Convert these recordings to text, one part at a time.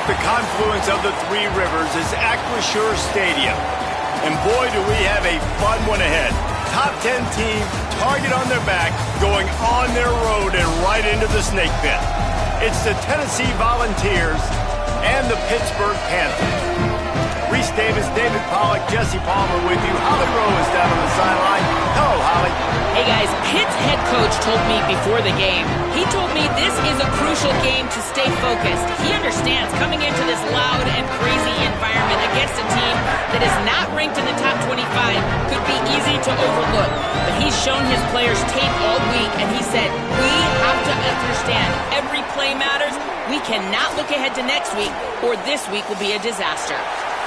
At the confluence of the three rivers is Acrisure Stadium. And boy, do we have a fun one ahead. Top 10 team, target on their back, going on their road and right into the snake pit. It's the Tennessee Volunteers and the Pittsburgh Panthers. Reese Davis, David Pollack, Jesse Palmer with you. Holly Rowe is down on the sideline. Hello, Holly. Hey, guys. Pitt's head coach told me before the game, he told me this is a crucial game to stay focused. He understands coming into this loud and crazy environment against a team that is not ranked in the top 25 could be easy to overlook. But he's shown his players tape all week, and he said, we have to understand every play matters. We cannot look ahead to next week, or this week will be a disaster.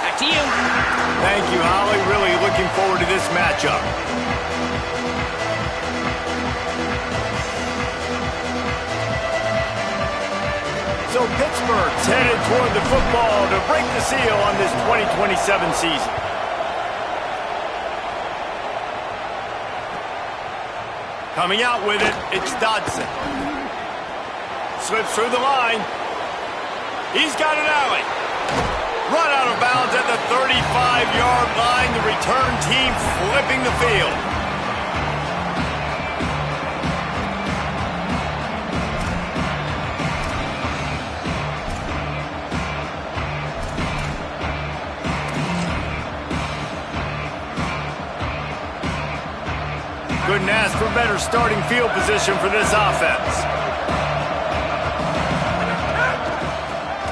Back to you. Thank you, Holly. Really looking forward to this matchup. So Pittsburgh's headed toward the football to break the seal on this 2027 season. Coming out with it, it's Dodson. Slips through the line. He's got an alley. Run out of bounds at the 35-yard line. The return team flipping the field. Couldn't ask for better starting field position for this offense.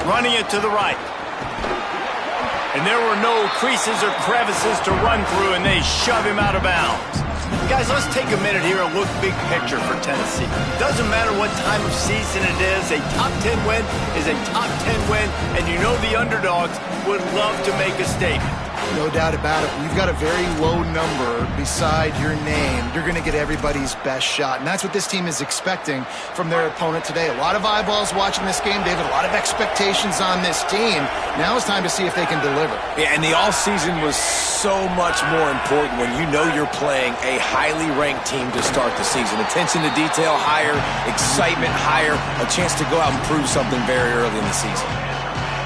Running it to the right. And there were no creases or crevices to run through, and they shove him out of bounds. Guys, let's take a minute here and look big picture for Tennessee. Doesn't matter what time of season it is, a top 10 win is a top 10 win, and you know the underdogs would love to make a statement. No doubt about it. When you've got a very low number beside your name, you're going to get everybody's best shot. And that's what this team is expecting from their opponent today. A lot of eyeballs watching this game, David. A lot of expectations on this team. Now it's time to see if they can deliver. Yeah, and the offseason was so much more important when you know you're playing a highly ranked team to start the season. Attention to detail higher, excitement higher, a chance to go out and prove something very early in the season.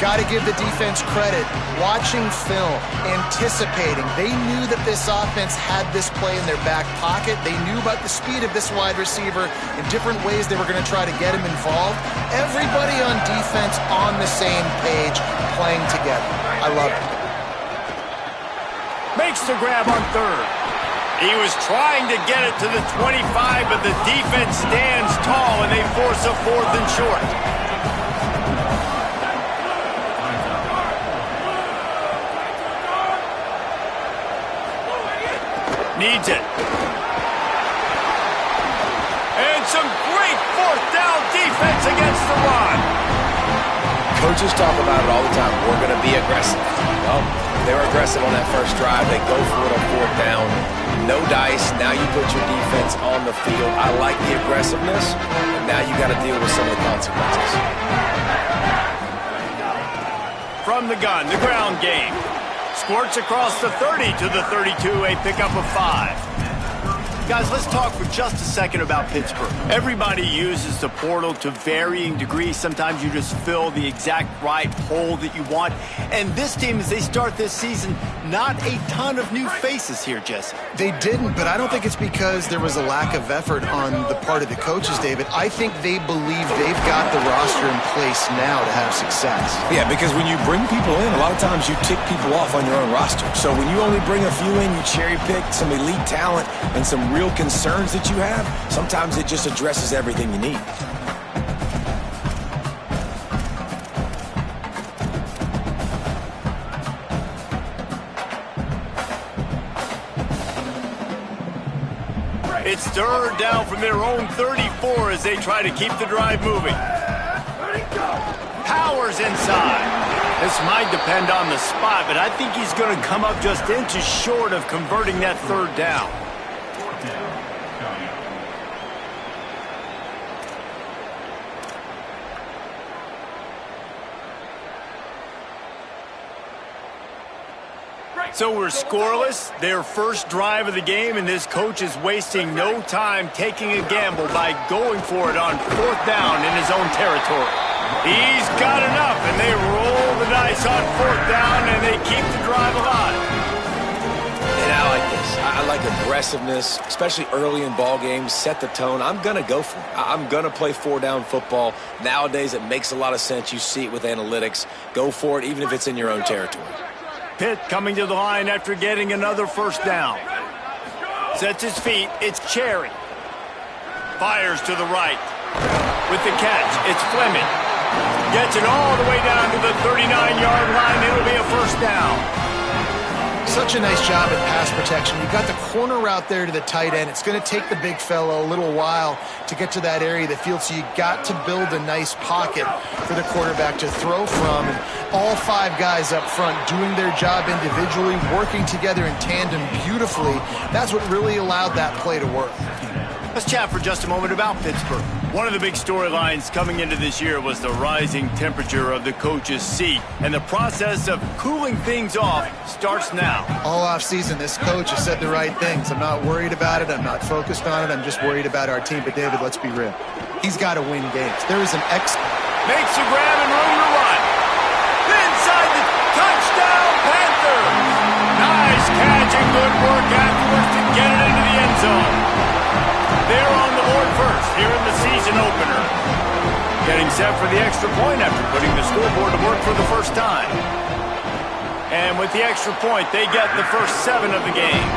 Got to give the defense credit. Watching film, anticipating. They knew that this offense had this play in their back pocket. They knew about the speed of this wide receiver in different ways they were going to try to get him involved. Everybody on defense on the same page, playing together. I love it. Makes the grab on third. He was trying to get it to the 25, but the defense stands tall, and they force a 4th and short. Needs it. And some great 4th down defense against the run. Coaches talk about it all the time. We're going to be aggressive. Well, they were aggressive on that first drive. They go for it on 4th down. No dice. Now you put your defense on the field. I like the aggressiveness, and now you got to deal with some of the consequences. From the gun, the ground game. Squirts across the 30 to the 32, a pickup of 5. Guys, let's talk for just a second about Pittsburgh. Everybody uses the portal to varying degrees. Sometimes you just fill the exact right hole that you want. And this team, as they start this season, not a ton of new faces here, Jesse. They didn't, but I don't think it's because there was a lack of effort on the part of the coaches, David. I think they believe they've got the roster in place now to have success. Yeah, because when you bring people in, a lot of times you tick people off on your own roster. So when you only bring a few in, you cherry pick some elite talent and some real concerns that you have, sometimes it just addresses everything you need. It's 3rd down from their own 34 as they try to keep the drive moving. Powers inside. This might depend on the spot, but I think he's going to come up just inches short of converting that 3rd down. So we're scoreless, their first drive of the game, and this coach is wasting no time taking a gamble by going for it on 4th down in his own territory. He's got enough, and they roll aggressiveness, especially early in ball games, set the tone. I'm going to go for it. I'm going to play four-down football. Nowadays, it makes a lot of sense. You see it with analytics. Go for it, even if it's in your own territory. Pitt coming to the line after getting another first down. Sets his feet. It's Cherry. Fires to the right. With the catch, it's Fleming. Gets it all the way down to the 39-yard line. It'll be a first down. Such a nice job at pass protection. You've got the corner route there to the tight end. It's going to take the big fella a little while to get to that area of the field, so you got to build a nice pocket for the quarterback to throw from. And all five guys up front doing their job individually, working together in tandem beautifully. That's what really allowed that play to work. Let's chat for just a moment about Pittsburgh. One of the big storylines coming into this year was the rising temperature of the coach's seat, and the process of cooling things off starts now. All offseason, this coach has said the right things. I'm not worried about it. I'm not focused on it. I'm just worried about our team. But, David, let's be real. He's got to win games. There is an Makes a grab and room to run. Inside the touchdown, Panthers. Nice catch and good work afterwards to get it into the end zone. They're on the board first here in the season opener. Getting set for the extra point after putting the scoreboard to work for the first time. And with the extra point, they get the first 7 of the game.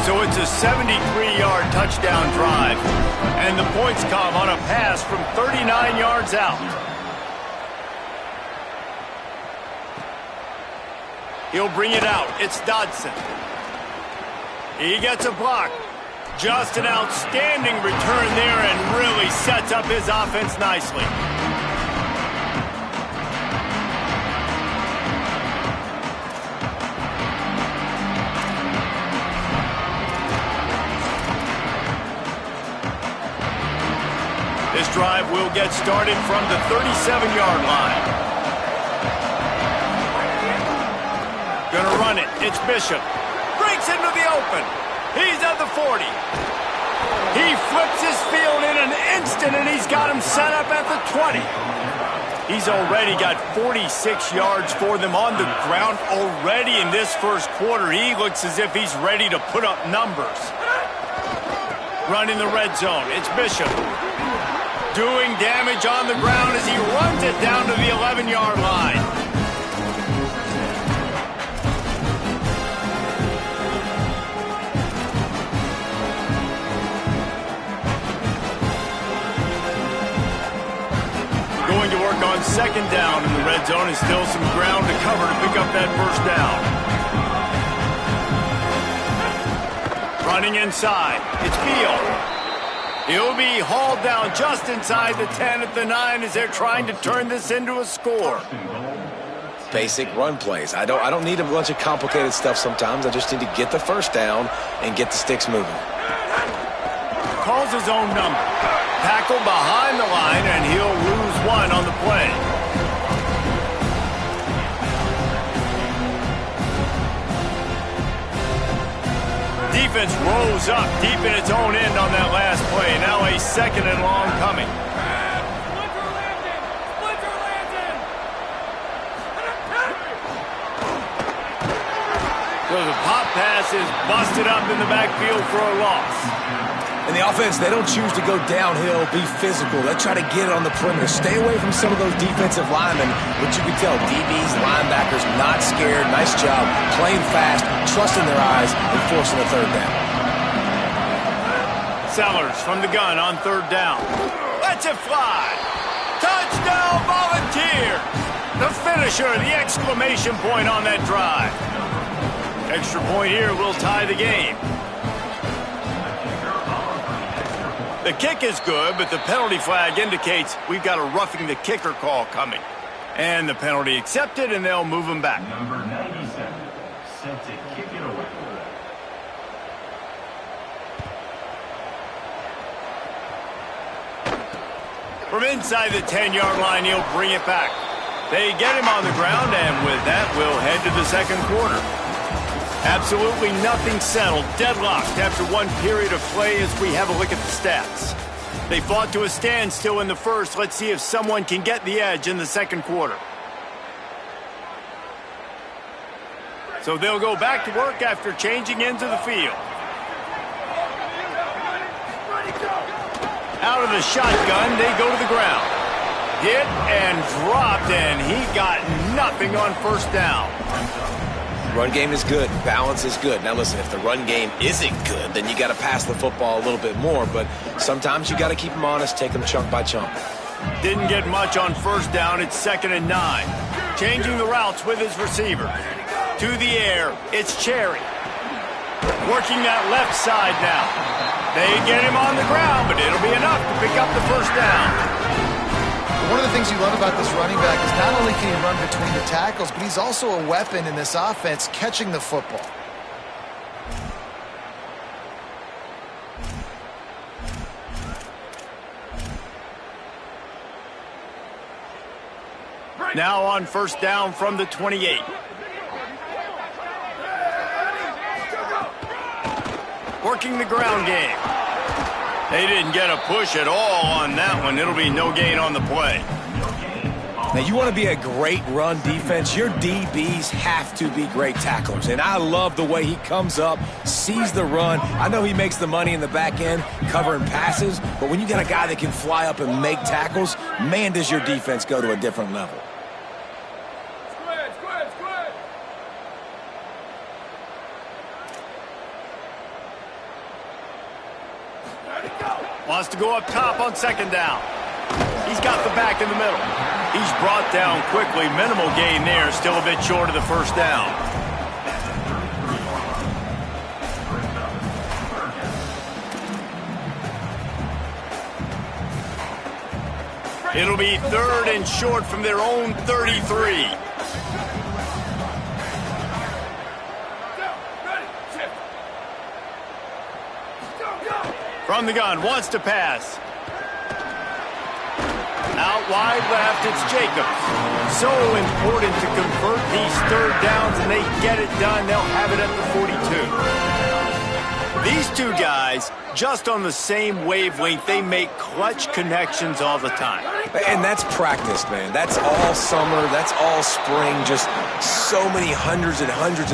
So it's a 73-yard touchdown drive. And the points come on a pass from 39 yards out. He'll bring it out. It's Dodson. He gets a block. Just an outstanding return there and really sets up his offense nicely. This drive will get started from the 37-yard line. Gonna run it. It's Bishop. Breaks into the open. He's at the 40. He flips his field in an instant, and he's got him set up at the 20. He's already got 46 yards for them on the ground already in this first quarter. He looks as if he's ready to put up numbers. Running the red zone. It's Bishop. Doing damage on the ground as he runs it down to the 11-yard line. Going to work on second down in the red zone, and still some ground to cover to pick up that first down. Running inside, it's Beal. He'll be hauled down just inside the 10 at the 9 as they're trying to turn this into a score. Basic run plays. I don't need a bunch of complicated stuff sometimes. I just need to get the first down and get the sticks moving. Calls his own number. Tackle behind the line, and he'll lose 1 on the play. Defense rose up deep in its own end on that last play. Now a second and long coming. So the pop pass is busted up in the backfield for a loss. In the offense, they don't choose to go downhill, be physical. They try to get it on the perimeter. Stay away from some of those defensive linemen, which you can tell, DBs, linebackers, not scared. Nice job playing fast, trusting their eyes, and forcing a third down. Sellers from the gun on third down. Lets it fly. Touchdown, Volunteers. The finisher, the exclamation point on that drive. Extra point here will tie the game. The kick is good, but the penalty flag indicates we've got a roughing the kicker call coming. And the penalty accepted, and they'll move him back. Number 97, set to kick it away. From inside the 10-yard line, he'll bring it back. They get him on the ground, and with that, we'll head to the second quarter. Absolutely nothing settled, deadlocked after one period of play as we have a look at the stats. They fought to a standstill in the first. Let's see if someone can get the edge in the second quarter. So they'll go back to work after changing into the field. Out of the shotgun, they go to the ground. Hit and dropped, and he got nothing on first down. Run game is good. Balance is good. Now, listen, if the run game isn't good, then you got to pass the football a little bit more. But sometimes you got to keep them honest, take them chunk by chunk. Didn't get much on first down. It's 2nd and 9. Changing the routes with his receiver. To the air, it's Cherry. Working that left side now. They get him on the ground, but it'll be enough to pick up the first down. One of the things you love about this running back is not only can he run between the tackles, but he's also a weapon in this offense catching the football. Now on first down from the 28. Working the ground game. They didn't get a push at all on that one. It'll be no gain on the play. Now, you want to be a great run defense, your DBs have to be great tacklers. And I love the way he comes up, sees the run. I know he makes the money in the back end covering passes, but when you got a guy that can fly up and make tackles, man, does your defense go to a different level. Wants to go up top on second down. He's got the back in the middle. He's brought down quickly. Minimal gain there. Still a bit short of the first down. It'll be 3rd and short from their own 33. From the gun, wants to pass. Out wide left, it's Jacobs. So important to convert these 3rd downs, and they get it done. They'll have it at the 42. These two guys, just on the same wavelength, they make clutch connections all the time. And that's practice, man. That's all summer. That's all spring. Just so many hundreds and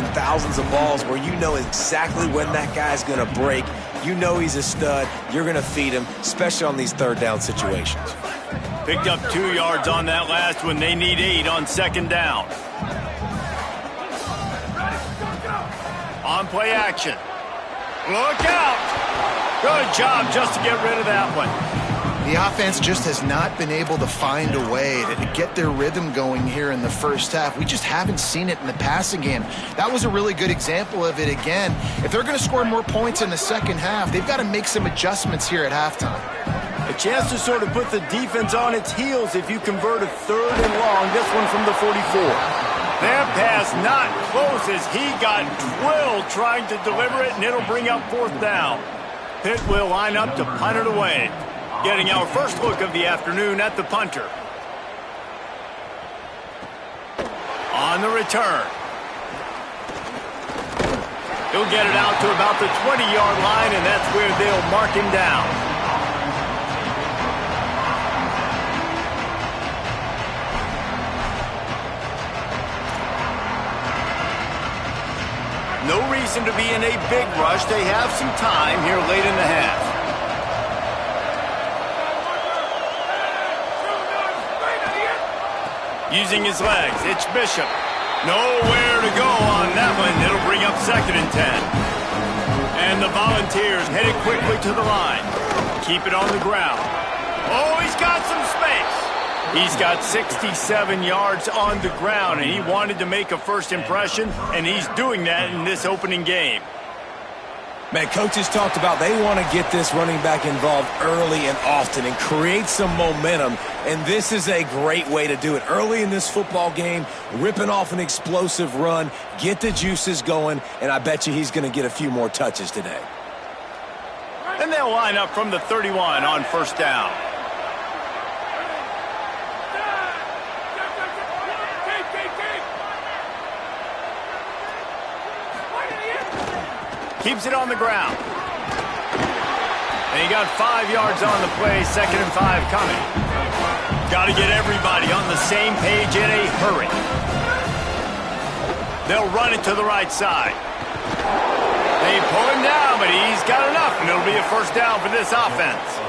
thousands of balls where you know exactly when that guy's going to break. You know he's a stud. You're going to feed him, especially on these 3rd down situations. Picked up 2 yards on that last one. They need 8 on second down. On play action. Look out! Good job just to get rid of that one. The offense just has not been able to find a way to get their rhythm going here in the first half. We just haven't seen it in the passing game. That was a really good example of it again. If they're going to score more points in the second half, they've got to make some adjustments here at halftime. A chance to sort of put the defense on its heels if you convert a 3rd and long. This one from the 44. That pass not close as he got drilled trying to deliver it, and it'll bring up 4th down. Pitt will line up to punt it away. Getting our first look of the afternoon at the punter. On the return. He'll get it out to about the 20-yard line, and that's where they'll mark him down. No reason to be in a big rush. They have some time here late in the half. Using his legs, it's Bishop. Nowhere to go on that one. It'll bring up 2nd and 10. And the Volunteers headed quickly to the line. Keep it on the ground. Oh, he's got some space. He's got 67 yards on the ground, and he wanted to make a first impression, and he's doing that in this opening game. Man, coaches talked about they want to get this running back involved early and often and create some momentum, and this is a great way to do it. Early in this football game, ripping off an explosive run, get the juices going, and I bet you he's going to get a few more touches today. And they'll line up from the 31 on first down. Keeps it on the ground. And he got 5 yards on the play, 2nd and 5 coming. Got to get everybody on the same page in a hurry. They'll run it to the right side. They pull him down, but he's got enough, and it'll be a first down for this offense.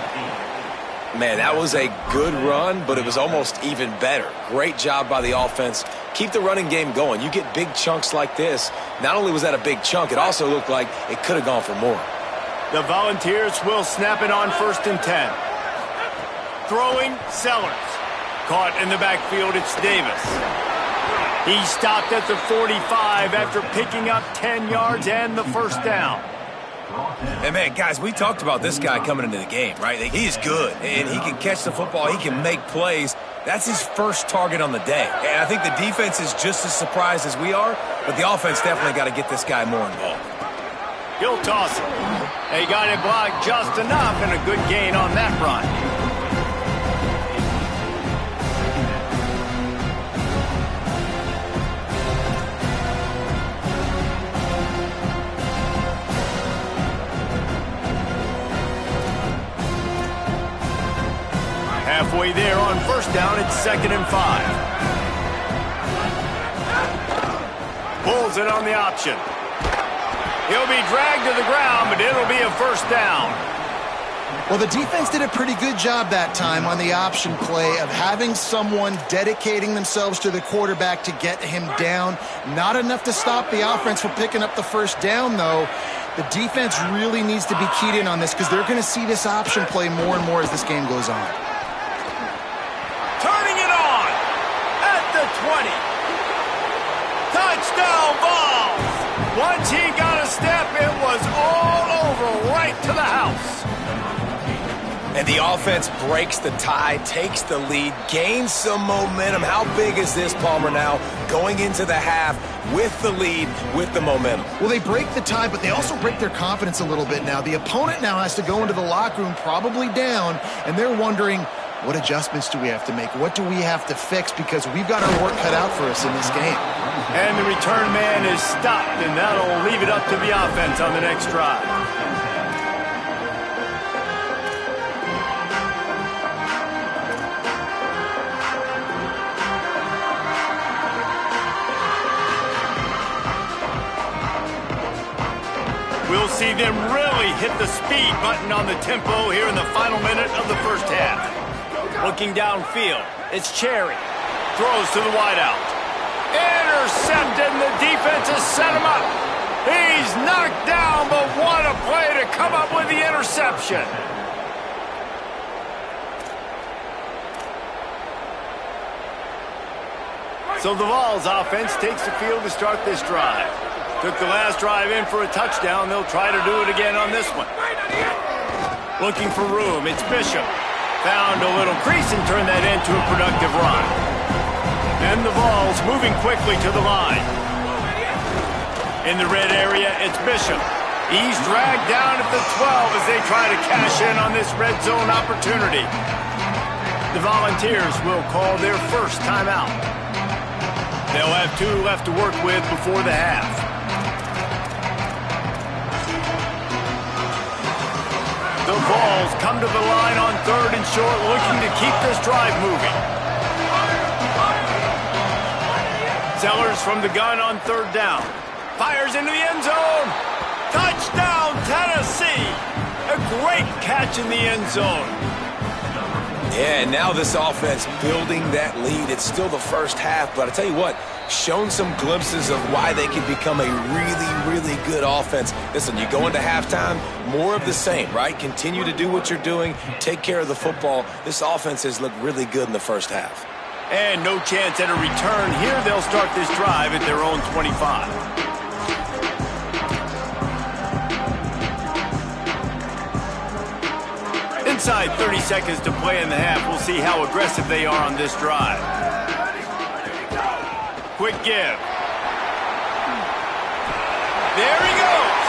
Man, that was a good run, but it was almost even better. Great job by the offense. Keep the running game going. You get big chunks like this. Not only was that a big chunk, it also looked like it could have gone for more. The Volunteers will snap it on 1st and 10. Throwing, Sellers. Caught in the backfield, it's Davis. He stopped at the 45 after picking up 10 yards and the first down. And, man, guys, we talked about this guy coming into the game, right? He's good, and he can catch the football. He can make plays. That's his first target on the day. And I think the defense is just as surprised as we are, but the offense definitely got to get this guy more involved. He'll toss it. They got it blocked just enough, and a good gain on that run. Halfway there on 1st down, it's 2nd and 5. Pulls it on the option. He'll be dragged to the ground, but it'll be a 1st down. Well, the defense did a pretty good job that time on the option play of having someone dedicating themselves to the quarterback to get him down. Not enough to stop the offense from picking up the 1st down, though. The defense really needs to be keyed in on this because they're going to see this option play more and more as this game goes on. Turning it on at the 20. Touchdown Vols. Once he got a step, it was all over right to the house. And the offense breaks the tie, takes the lead, gains some momentum. How big is this, Palmer, now going into the half with the lead, with the momentum? Well, they break the tie, but they also break their confidence a little bit now. The opponent now has to go into the locker room probably down, and they're wondering, what adjustments do we have to make? What do we have to fix? Because we've got our work cut out for us in this game. And the return man is stopped, and that'll leave it up to the offense on the next drive. We'll see them really hit the speed button on the tempo here in the final minute of the 1st half. Looking downfield, it's Cherry. Throws to the wideout. Intercepted, and the defense has set him up. He's knocked down, but what a play to come up with the interception. So the Vols offense takes the field to start this drive. Took the last drive in for a touchdown. They'll try to do it again on this one. Looking for room, it's Bishop. Found a little crease and turned that into a productive run. And the Vols moving quickly to the line. In the red area, it's Bishop. He's dragged down at the 12 as they try to cash in on this red zone opportunity. The Volunteers will call their 1st timeout. They'll have 2 left to work with before the half. The Vols come to the line on 3rd and short, looking to keep this drive moving. Sellers from the gun on 3rd down. Fires into the end zone. Touchdown, Tennessee! A great catch in the end zone. Yeah, and now this offense building that lead. It's still the 1st half, but I tell you what, shown some glimpses of why they can become a really, really good offense. Listen, you go into halftime, more of the same, right? Continue to do what you're doing, take care of the football. This offense has looked really good in the 1st half. And no chance at a return here. They'll start this drive at their own 25. Inside 30 seconds to play in the half. We'll see how aggressive they are on this drive. Quick give. There he goes.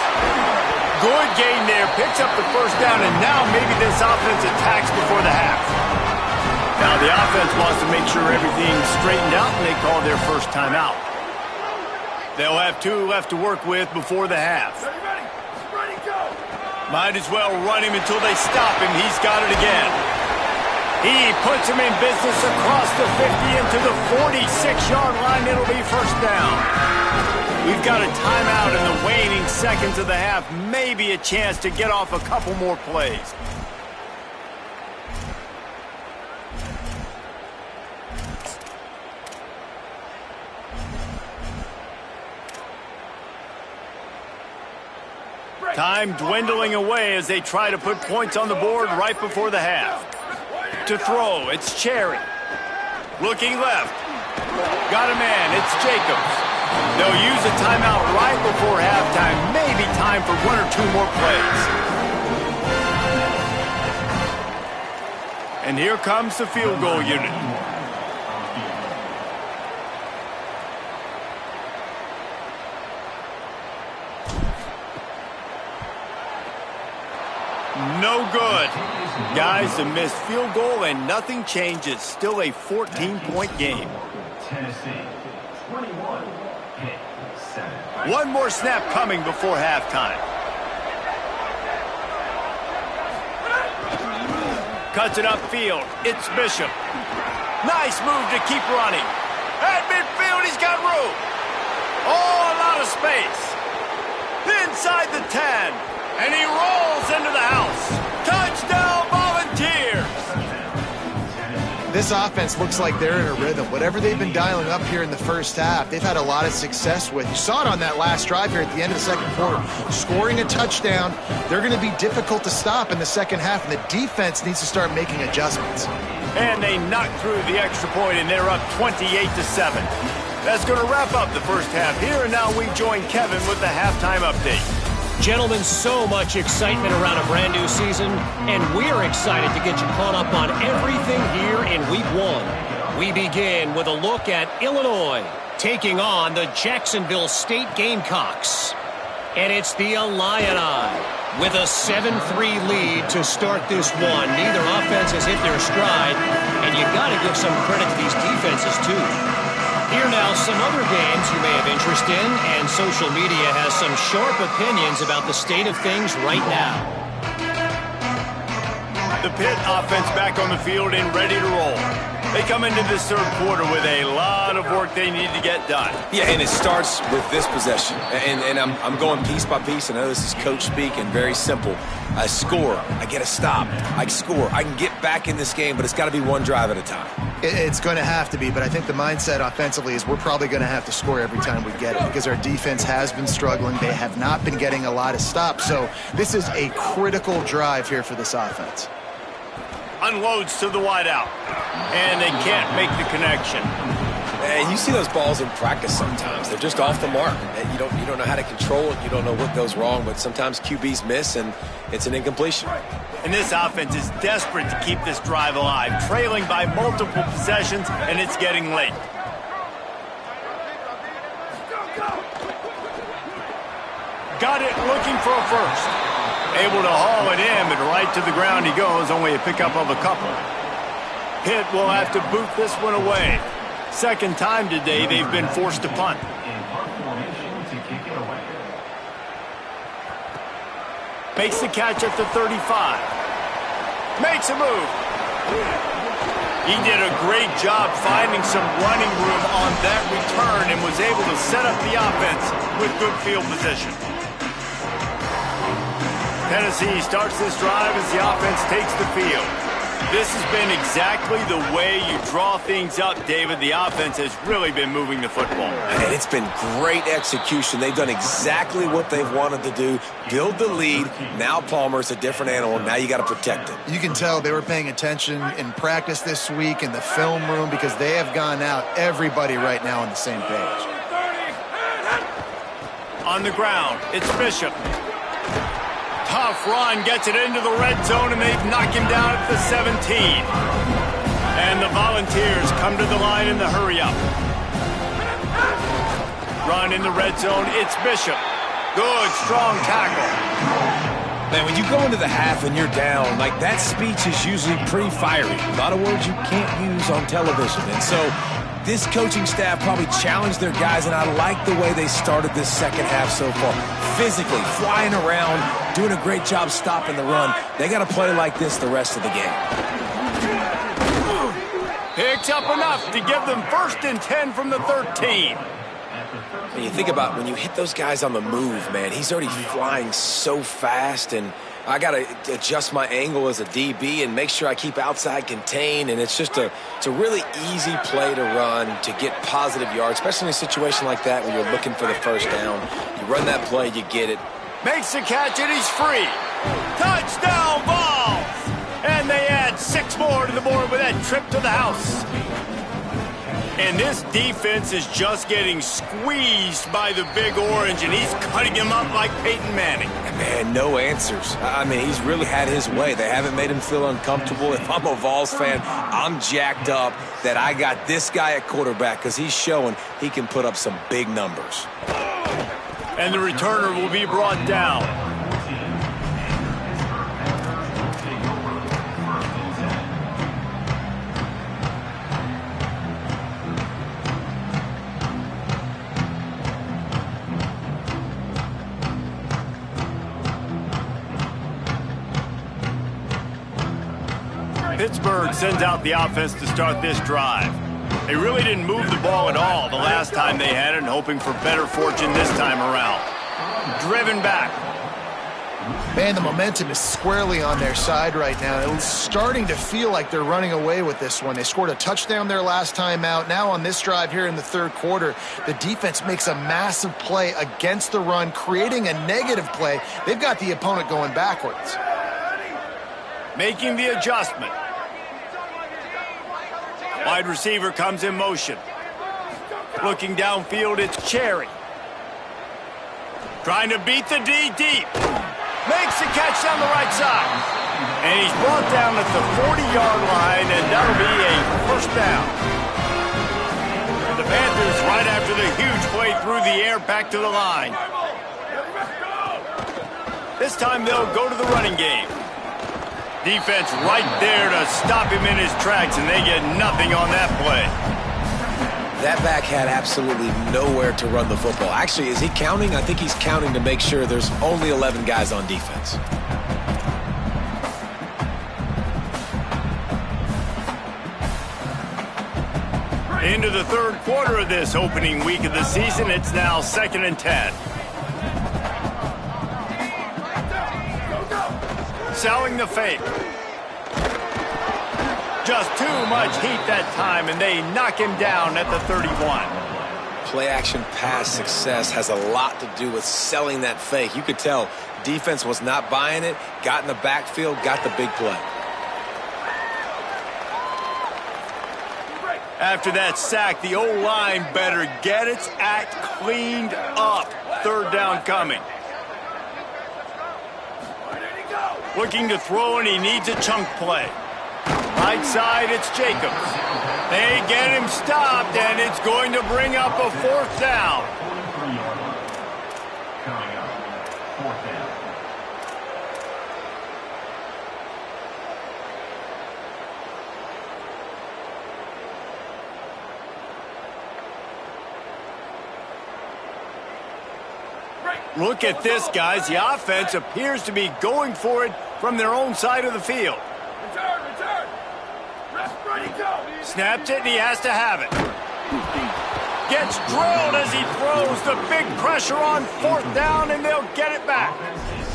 Good gain there. Picks up the 1st down, and now maybe this offense attacks before the half. Now the offense wants to make sure everything's straightened out, and they call their 1st timeout. They'll have 2 left to work with before the half. Might as well run him until they stop him. He's got it again. He puts him in business across the 50 into the 46-yard line. It'll be 1st down. We've got a timeout in the waning seconds of the half. Maybe a chance to get off a couple more plays. Time dwindling away as they try to put points on the board right before the half. To throw, it's Cherry. Looking left. Got a man, it's Jacobs. They'll use a timeout right before halftime. Maybe time for one or two more plays. And here comes the field goal unit. No good. Guys, a missed field goal and nothing changes. Still a 14-point game. Tennessee, 21, Pitt, 7. One more snap coming before halftime. Cuts it upfield. It's Bishop. Nice move to keep running. At midfield, he's got room. Oh, a lot of space. Inside the 10. And he rolls into the house. Touchdown, Volunteers! This offense looks like they're in a rhythm. Whatever they've been dialing up here in the first half, they've had a lot of success with. You saw it on that last drive here at the end of the second quarter. Scoring a touchdown, they're going to be difficult to stop in the second half, and the defense needs to start making adjustments. And they knocked through the extra point, and they're up 28-7. That's going to wrap up the first half here, and now we join Kevin with the halftime update. Gentlemen, so much excitement around a brand new season, and we're excited to get you caught up on everything here in Week 1. We begin with a look at Illinois taking on the Jacksonville State Gamecocks. And it's the Illini with a 7-3 lead to start this one. Neither offense has hit their stride, and you got to give some credit to these defenses, too. Here now, some other games you may have interest in, and social media has some sharp opinions about the state of things right now. The Pitt offense back on the field and ready to roll. They come into this third quarter with a lot of work they need to get done. Yeah, and it starts with this possession. And I'm going piece by piece. I know this is coach speak and very simple. I score. I get a stop. I score. I can get back in this game, but it's got to be one drive at a time. It's going to have to be, but I think the mindset offensively is we're probably going to have to score every time we get it because our defense has been struggling. They have not been getting a lot of stops, so this is a critical drive here for this offense. Unloads to the wideout, and they can't make the connection. And you see those balls in practice sometimes. They're just off the mark. You don't know how to control it. You don't know what goes wrong, but sometimes QBs miss, and it's an incompletion. And this offense is desperate to keep this drive alive, trailing by multiple possessions, and it's getting late. Got it, looking for a first. Able to haul it in, but right to the ground he goes, only a pickup of a couple. Pitt will have to boot this one away. Second time today they've been forced to punt. In punt formation to kick it away. Makes the catch at the 35. Makes a move. He did a great job finding some running room on that return and was able to set up the offense with good field position. Tennessee starts this drive as the offense takes the field. This has been exactly the way you draw things up, David. The offense has really been moving the football. And it's been great execution. They've done exactly what they've wanted to do. Build the lead. Now Palmer's a different animal. Now you got to protect it. You can tell they were paying attention in practice this week in the film room because they have gone out, everybody right now on the same page. On the ground, it's Bishop. Tough run, gets it into the red zone, and they knock him down at the 17. And the Volunteers come to the line in the hurry-up. Run in the red zone, it's Bishop. Good, strong tackle. Man, when you go into the half and you're down, like that speech is usually pretty fiery. A lot of words you can't use on television. And so this coaching staff probably challenged their guys, and I like the way they started this second half so far. Physically, flying around, doing a great job stopping the run. They got to play like this the rest of the game. Picks up enough to give them 1st and 10 from the 13. And you think about when you hit those guys on the move, man, he's already flying so fast, and I got to adjust my angle as a DB and make sure I keep outside contained, and it's just it's a really easy play to run to get positive yards, especially in a situation like that where you're looking for the first down. You run that play, you get it. Makes the catch, and he's free. Touchdown, Vols! And they add 6 more to the board with that trip to the house. And this defense is just getting squeezed by the Big Orange, and he's cutting him up like Peyton Manning. Man, no answers. I mean, he's really had his way. They haven't made him feel uncomfortable. If I'm a Vols fan, I'm jacked up that I got this guy at quarterback because he's showing he can put up some big numbers. And the returner will be brought down. Pittsburgh sends out the offense to start this drive. They really didn't move the ball at all the last time they had it, and hoping for better fortune this time around. Driven back. Man, the momentum is squarely on their side right now. It's starting to feel like they're running away with this one. They scored a touchdown their last time out. Now on this drive here in the third quarter, the defense makes a massive play against the run, creating a negative play. They've got the opponent going backwards. Making the adjustment. Wide receiver comes in motion. Looking downfield, it's Cherry. Trying to beat the D deep. Makes the catch down the right side. And he's brought down at the 40-yard line, and that'll be a first down. And the Panthers, right after the huge play through the air, back to the line. This time they'll go to the running game. Defense right there to stop him in his tracks, and they get nothing on that play. That back had absolutely nowhere to run the football. Actually, is he counting? I think he's counting to make sure there's only 11 guys on defense. Into the third quarter of this opening week of the season, it's now 2nd and 10. Selling the fake. Just too much heat that time, and they knock him down at the 31. Play-action pass success has a lot to do with selling that fake. You could tell defense was not buying it, got in the backfield, got the big play. After that sack, the O-line better get its act cleaned up. Third down coming. Looking to throw, and he needs a chunk play. Right side, it's Jacobs. They get him stopped, and it's going to bring up a 4th down. Coming up, 4th down. Look at this, guys. The offense appears to be going for it from their own side of the field. Return. Rest, ready, go. Snaps it, and he has to have it. Gets drilled as he throws. The big pressure on 4th down, and they'll get it back.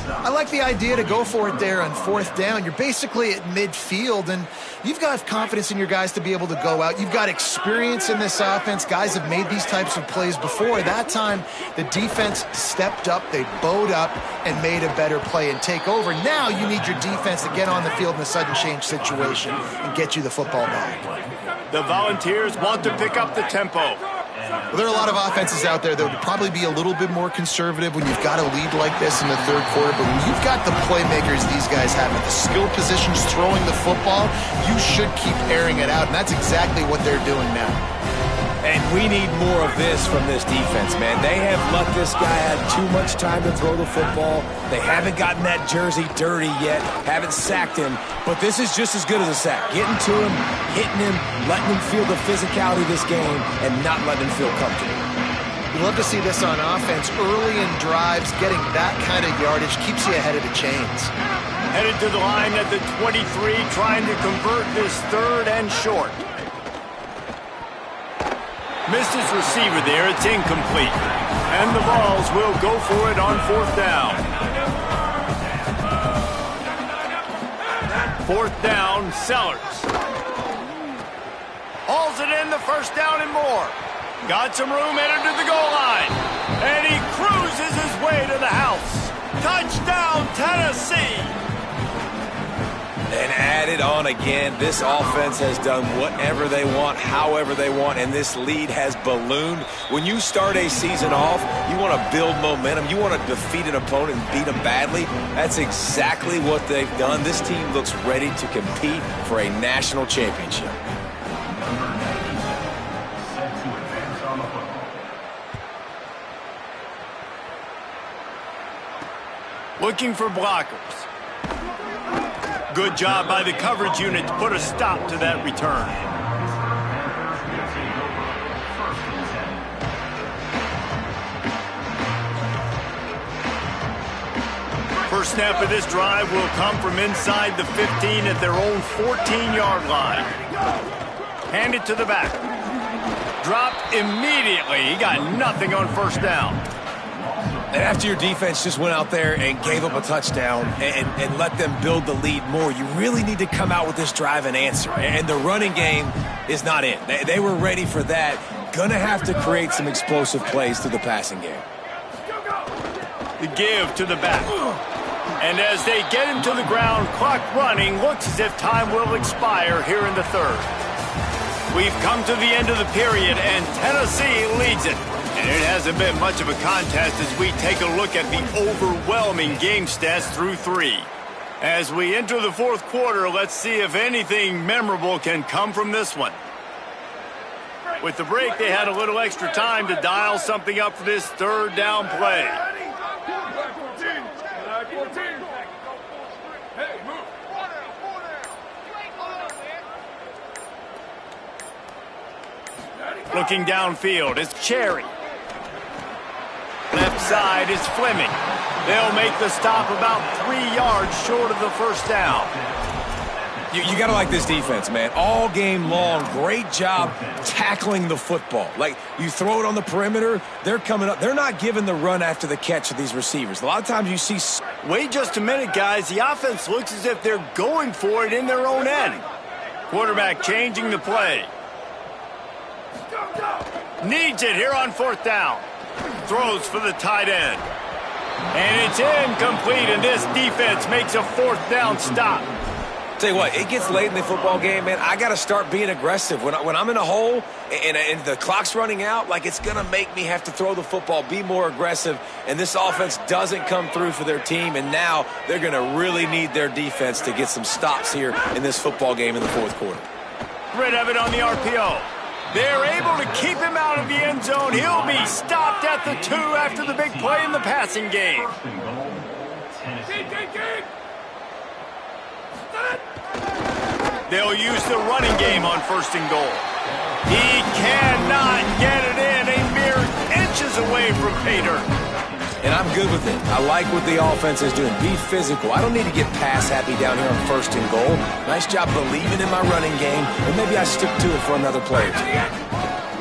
I like the idea to go for it there on 4th down. You're basically at midfield, and you've got confidence in your guys to be able to go out. You've got experience in this offense. Guys have made these types of plays before. That time, the defense stepped up, they bowed up, and made a better play and take over. Now you need your defense to get on the field in a sudden change situation and get you the football back. The Volunteers want to pick up the tempo. Well, there are a lot of offenses out there that would probably be a little bit more conservative when you've got a lead like this in the third quarter, but when you've got the playmakers these guys have at the skill positions throwing the football, you should keep airing it out, and that's exactly what they're doing now. And we need more of this from this defense, man. They have let this guy have too much time to throw the football. They haven't gotten that jersey dirty yet, haven't sacked him, but this is just as good as a sack. Getting to him, hitting him, letting him feel the physicality of this game, and not letting him feel comfortable. We love to see this on offense. Early in drives, getting that kind of yardage keeps you ahead of the chains. Headed to the line at the 23, trying to convert this 3rd and short. Missed his receiver there. It's incomplete. And the Vols will go for it on 4th down. 4th down, Sellers. Hauls it in, the 1st down and more. Got some room, headed to the goal line. And he cruises his way to the house. Tennessee. And added on again, this offense has done whatever they want, however they want, and this lead has ballooned. When you start a season off, you want to build momentum. You want to defeat an opponent and beat them badly. That's exactly what they've done. This team looks ready to compete for a national championship. Looking for blockers. Good job by the coverage unit to put a stop to that return. First snap of this drive will come from inside the 15 at their own 14-yard line. Hand it to the back. Dropped immediately. He got nothing on first down. And after your defense just went out there and gave up a touchdown and let them build the lead more, you really need to come out with this drive and answer. And the running game is not in. They were ready for that. Going to have to create some explosive plays through the passing game. The give to the back. And as they get him to the ground, clock running, looks as if time will expire here in the third. We've come to the end of the period, and Tennessee leads it. And it hasn't been much of a contest as we take a look at the overwhelming game stats through 3. As we enter the fourth quarter, let's see if anything memorable can come from this one. With the break, they had a little extra time to dial something up for this third down play. Looking downfield, it's Cherry. Left side is Fleming. They'll make the stop about 3 yards short of the first down. You got to like this defense, man. All game long, great job tackling the football. Like, you throw it on the perimeter, they're coming up. They're not giving the run after the catch of these receivers. A lot of times you see... Wait just a minute, guys. The offense looks as if they're going for it in their own end. Quarterback changing the play. Needs it here on fourth down. Throws for the tight end. And it's incomplete, and this defense makes a fourth down stop. Tell you what, it gets late in the football game, man. I got to start being aggressive. When I'm in a hole and the clock's running out, like, it's going to make me have to throw the football, be more aggressive, and this offense doesn't come through for their team, and now they're going to really need their defense to get some stops here in this football game in the fourth quarter. Rid of it on the RPO. They're able to keep him out of the end zone. He'll be stopped at the 2 after the big play in the passing game. They'll use the running game on first and goal. He cannot get it in, a mere inches away from pay dirt. And I'm good with it. I like what the offense is doing. Be physical. I don't need to get pass happy down here on first and goal. Nice job believing in my running game, and maybe I stick to it for another play or two.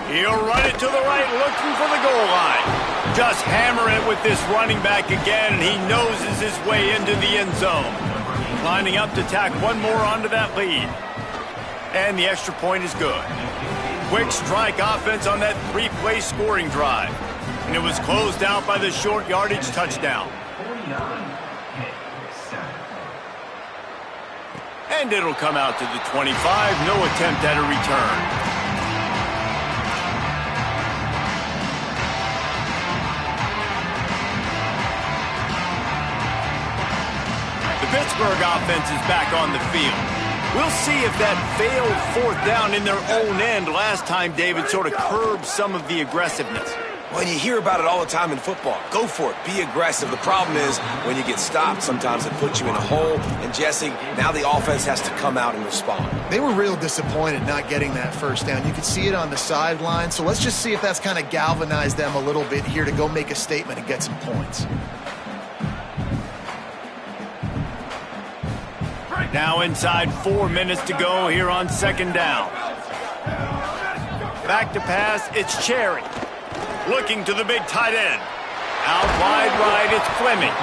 He'll run it to the right, looking for the goal line. Just hammer it with this running back again, and he noses his way into the end zone. Lining up to tack one more onto that lead. And the extra point is good. Quick strike offense on that 3-play scoring drive. And it was closed out by the short yardage touchdown. And it'll come out to the 25. No attempt at a return. The Pittsburgh offense is back on the field. We'll see if that failed fourth down in their own end last time, David, sort of curbed some of the aggressiveness. Well, you hear about it all the time in football. Go for it. Be aggressive. The problem is when you get stopped, sometimes it puts you in a hole. And, Jesse, now the offense has to come out and respond. They were real disappointed not getting that first down. You could see it on the sideline. So let's just see if that's kind of galvanized them a little bit here to go make a statement and get some points. Now inside 4 minutes to go here on second down. Back to pass, it's Cherry. Looking to the big tight end. Out wide right, it's Fleming.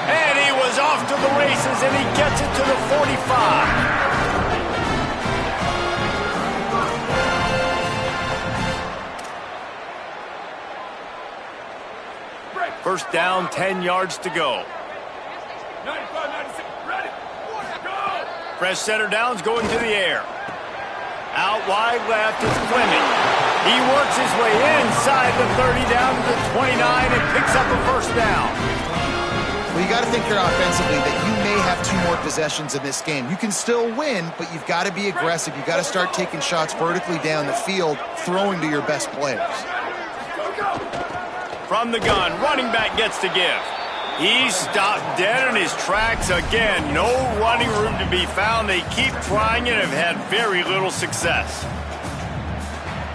And he was off to the races, and he gets it to the 45. First down, 10 yards to go. 95, 96, ready. Go! Fresh center downs going to the air. Out wide left is Fleming. He works his way inside the 30 down to the 29 and picks up a first down. Well, you got to think here offensively that you may have 2 more possessions in this game. You can still win, but you've got to be aggressive. You've got to start taking shots vertically down the field, throwing to your best players. From the gun, running back gets to give. He's stopped dead in his tracks again. No running room to be found. They keep trying and have had very little success.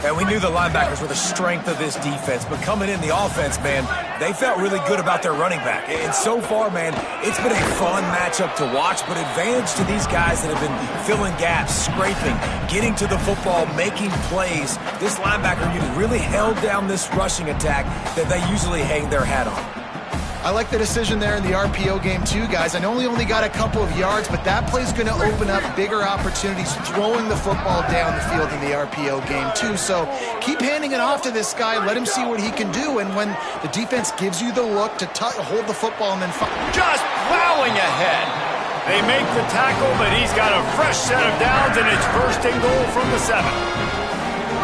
And we knew the linebackers were the strength of this defense, but coming in the offense, man, they felt really good about their running back. And so far, man, it's been a fun matchup to watch, but advantage to these guys that have been filling gaps, scraping, getting to the football, making plays. This linebacker unit really held down this rushing attack that they usually hang their hat on. I like the decision there in the RPO game too, guys. I know he only got a couple of yards, but that play's going to open up bigger opportunities throwing the football down the field in the RPO game too. So keep handing it off to this guy. Let him see what he can do. And when the defense gives you the look to hold the football and then Just plowing ahead. They make the tackle, but he's got a fresh set of downs, and it's first and goal from the 7.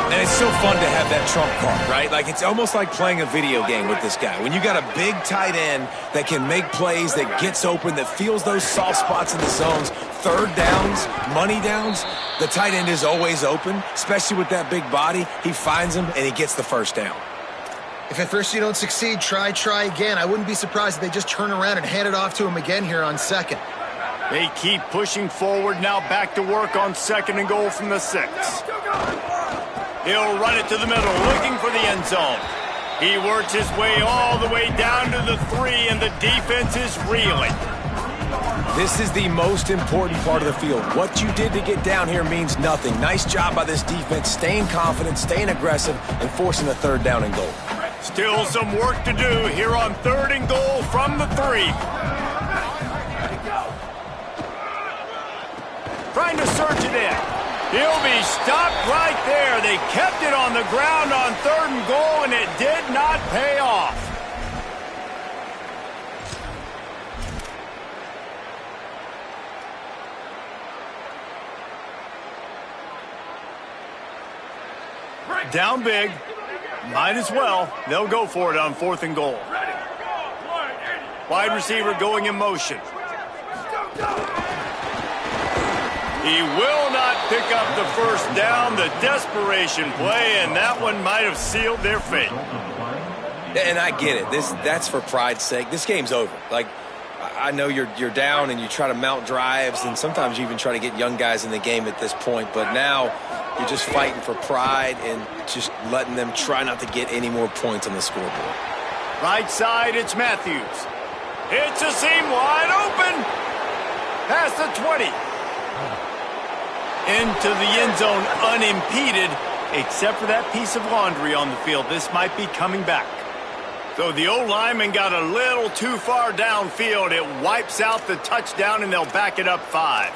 And it's so fun to have that trump card, right? Like, it's almost like playing a video game with this guy. When you got a big tight end that can make plays, that gets open, that feels those soft spots in the zones, third downs, money downs, the tight end is always open, especially with that big body. He finds him, and he gets the first down. if at first you don't succeed, try again. I wouldn't be surprised if they just turn around and hand it off to him again here on 2nd. They keep pushing forward, now back to work on 2nd and goal from the 6. He'll run it to the middle, looking for the end zone. He works his way all the way down to the 3, and the defense is reeling. This is the most important part of the field. What you did to get down here means nothing. Nice job by this defense, staying confident, staying aggressive, and forcing a 3rd down and goal. Still some work to do here on 3rd and goal from the 3. Trying to surge it in. He'll be stopped right there. They kept it on the ground on 3rd and goal, and it did not pay off. Down big. Might as well. They'll go for it on 4th and goal. Wide receiver going in motion. He will not pick up the first down. The desperation play, and that one might have sealed their fate. And I get it. That's for pride's sake. This game's over. Like, I know you're down and you try to mount drives, and sometimes you even try to get young guys in the game at this point. But now you're just fighting for pride and just letting them try not to get any more points on the scoreboard. Right side, it's Matthews. It's a seam wide open. Past the 20. Into the end zone unimpeded, except for that piece of laundry on the field. This might be coming back. So the O-lineman got a little too far downfield. It wipes out the touchdown, and they'll back it up 5.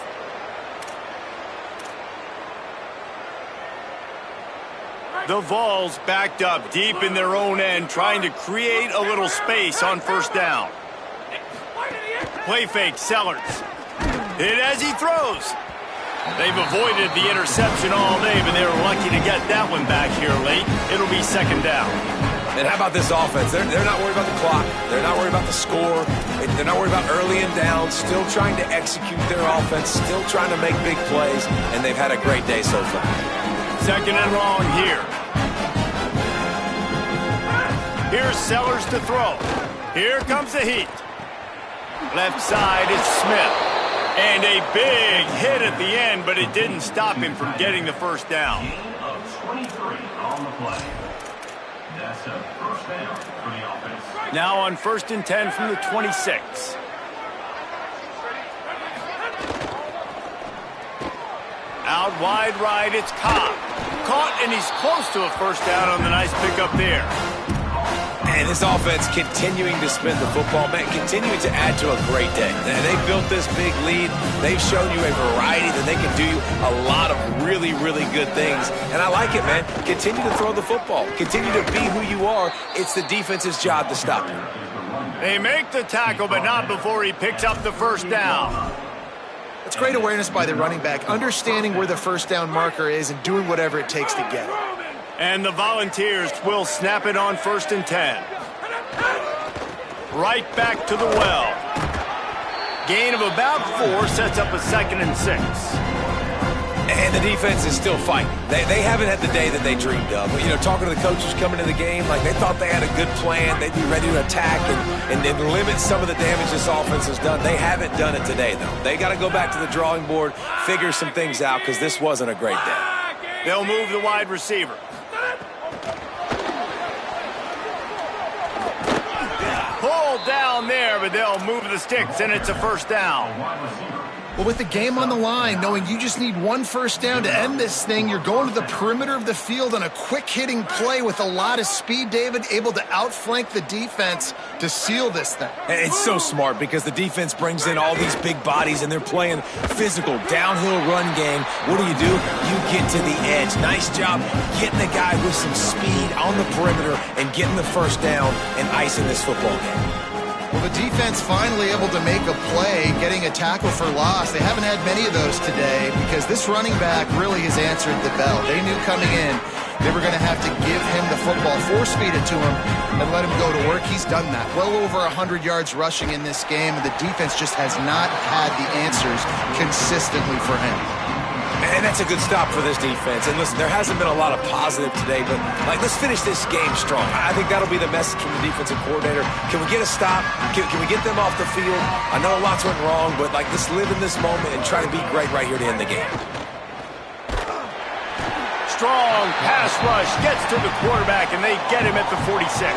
The Vols backed up deep in their own end, trying to create a little space on 1st down. Play fake, Sellers. Hit as he throws. They've avoided the interception all day, but they were lucky to get that one back here late. It'll be 2nd down. And how about this offense? They're not worried about the clock. They're not worried about the score. They're not worried about early and down. Still trying to execute their offense. Still trying to make big plays. And they've had a great day so far. 2nd and long here. Here's Sellers to throw. Here comes the heat. Left side is Smith. And a big hit at the end, but it didn't stop him from getting the first down. Gain of 23 on the play. That's a first down for the offense. Now on 1st and 10 from the 26. Out wide right, it's Cobb. Caught, and he's close to a first down on the nice pickup there. And this offense continuing to spin the football, man, continuing to add to a great day. They built this big lead. They've shown you a variety that they can do a lot of really, really good things. And I like it, man. Continue to throw the football. Continue to be who you are. It's the defense's job to stop you. They make the tackle, but not before he picks up the first down. It's great awareness by the running back, understanding where the first down marker is and doing whatever it takes to get it. And the Volunteers will snap it on 1st and 10. Right back to the well. Gain of about 4 sets up a 2nd and 6. And the defense is still fighting. They haven't had the day that they dreamed of. But, you know, talking to the coaches coming into the game, like they thought they had a good plan. They'd be ready to attack and limit some of the damage this offense has done. They haven't done it today, though. They got to go back to the drawing board, figure some things out, because this wasn't a great day. They'll move the wide receiver. Pulled down there, but they'll move the sticks, and it's a first down. Well, with the game on the line, knowing you just need 1 first down to end this thing, you're going to the perimeter of the field on a quick-hitting play with a lot of speed, David, able to outflank the defense to seal this thing. And it's so smart because the defense brings in all these big bodies, and they're playing physical, downhill run game. What do? You get to the edge. Nice job getting the guy with some speed on the perimeter and getting the first down and icing this football game. Well, the defense finally able to make a play, getting a tackle for loss. They haven't had many of those today because this running back really has answered the bell. They knew coming in they were going to have to give him the football, force-feed it to him, and let him go to work. He's done that. Well over 100 yards rushing in this game, and the defense just has not had the answers consistently for him. And that's a good stop for this defense. And listen, there hasn't been a lot of positive today, but let's finish this game strong. I think that'll be the message from the defensive coordinator. Can we get a stop? Can we get them off the field? I know lots went wrong, but let's live in this moment and try to be great right here to end the game. Strong pass rush gets to the quarterback, and they get him at the 46.